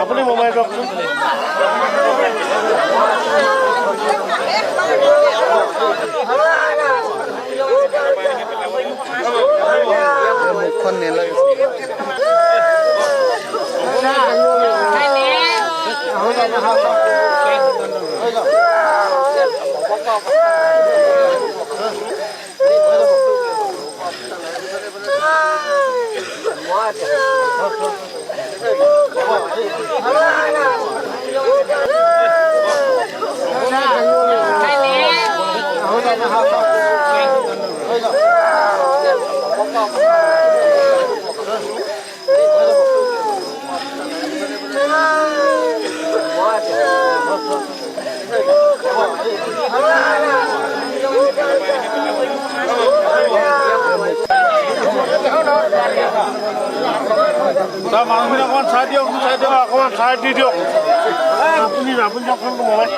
আপুনি মোবাইল কওকচোন। মুখখন নেলাগে মানুহখিনি অকণমান চাই দিয়ক, অকণমান চাই দি দিয়ক। আপুনি মোবাইল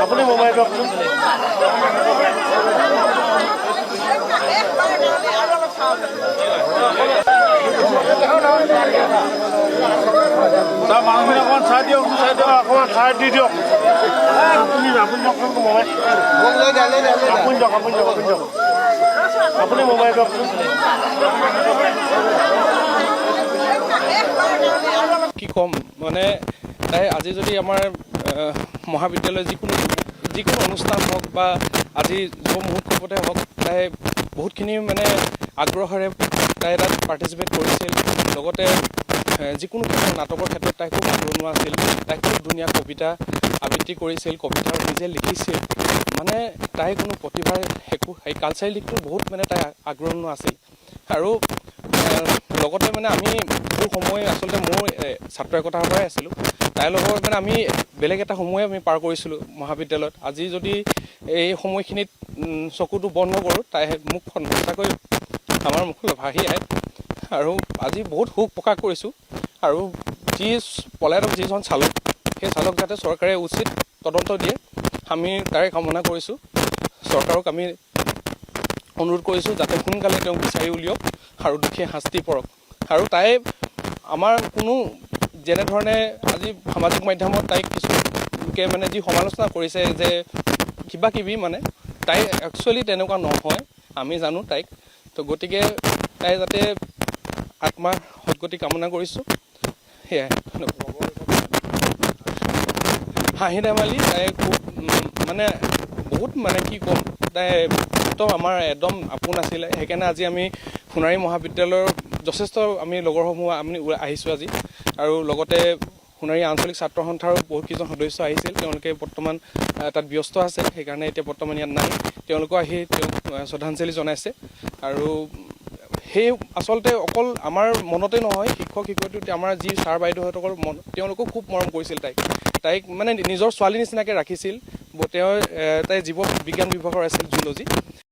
আপুনি মোবাইল কওকচোন। মানুহখিনি অকণমান চাই দিয়ক, অকণমান চাই দি দিয়ক। আপুনি মোবাইল আপুনি মোবাইল কওকচোন। কি ক'ম মানে তাই আজি যদি আমাৰ মহাবিদ্যালয় যিকোনো অনুষ্ঠান হওক বা আজি যুৱ মহোৎসৱতে হওক, তাই বহুতখিনি মানে আগ্ৰহেৰে তাই তাত পাৰ্টিচিপেট কৰিছিল। লগতে যিকোনো ক্ষেত্ৰত নাটকৰ ক্ষেত্ৰত তাই খুব আগৰণুৱা আছিল। তাই খুব ধুনীয়া কবিতা আবৃত্তি কৰিছিল, কবিতা নিজে লিখিছিল। মানে তাই কোনো প্ৰতিভাৰ এই কালচাৰেল দিশটো বহুত মানে তাই আগৰণুৱা আছিল। আৰু লগতে মানে আমি বহু সময় আচলতে মোৰ ছাত্ৰ একতাৰ পৰাই আছিলোঁ। তাইৰ লগত মানে আমি বেলেগ এটা সময়ে আমি পাৰ কৰিছিলোঁ মহাবিদ্যালয়ত। আজি যদি এই সময়খিনিত চকুটো বন্ধ কৰোঁ, তাই মুখখন সঁচাকৈ আমাৰ মুখলৈ ভাহি আহে। আৰু আজি বহুত সুখ প্ৰকাশ কৰিছোঁ। আৰু পলাতক যিজন চালক, সেই চালক যাতে চৰকাৰে উচিত তদন্ত দিয়ে, আমি তাৰে কামনা কৰিছোঁ। চৰকাৰক আমি অনুৰোধ কৰিছোঁ যাতে সোনকালে তেওঁক বিচাৰি উলিয়াওক আৰু দোষীয়ে শাস্তি পৰক। আৰু তাই আমাৰ কোনো যেনেধৰণে আজি সামাজিক মাধ্যমত তাইক কিছুকে মানে যি সমালোচনা কৰিছে যে কিবা কিবি, মানে তাই একচুৱেলি তেনেকুৱা নহয়, আমি জানো তাইক। তো গতিকে তাই যাতে আত্মাৰ সদ্গতি কামনা কৰিছোঁ। সেয়াই হাঁহি ধেমালি তাই খুব মানে বহুত মানে কি ক'ম, তাই আমাৰ একদম আপোন আছিলে। সেইকাৰণে আজি আমি সোণাৰী মহাবিদ্যালয়ৰ যথেষ্ট আমি লগৰসমূহ আমি আহিছোঁ আজি। আৰু লগতে সোণাৰী আঞ্চলিক ছাত্ৰ সন্থাৰো বহুতকেইজন সদস্য আহিছিল। তেওঁলোকে বৰ্তমান তাত ব্যস্ত আছে, সেইকাৰণে এতিয়া বৰ্তমান ইয়াত নাই। তেওঁলোকো আহি তেওঁক শ্ৰদ্ধাঞ্জলি জনাইছে। আৰু সেই আচলতে অকল আমাৰ মনতে নহয়, শিক্ষক শিক্ষয়িত্ৰী আমাৰ যি ছাৰ বাইদেউহঁতৰ মন, তেওঁলোকেও খুব মৰম কৰিছিল তাইক মানে নিজৰ ছোৱালী নিচিনাকৈ ৰাখিছিল। তাই জীৱ বিজ্ঞান বিভাগৰ আছিল, জুলজি।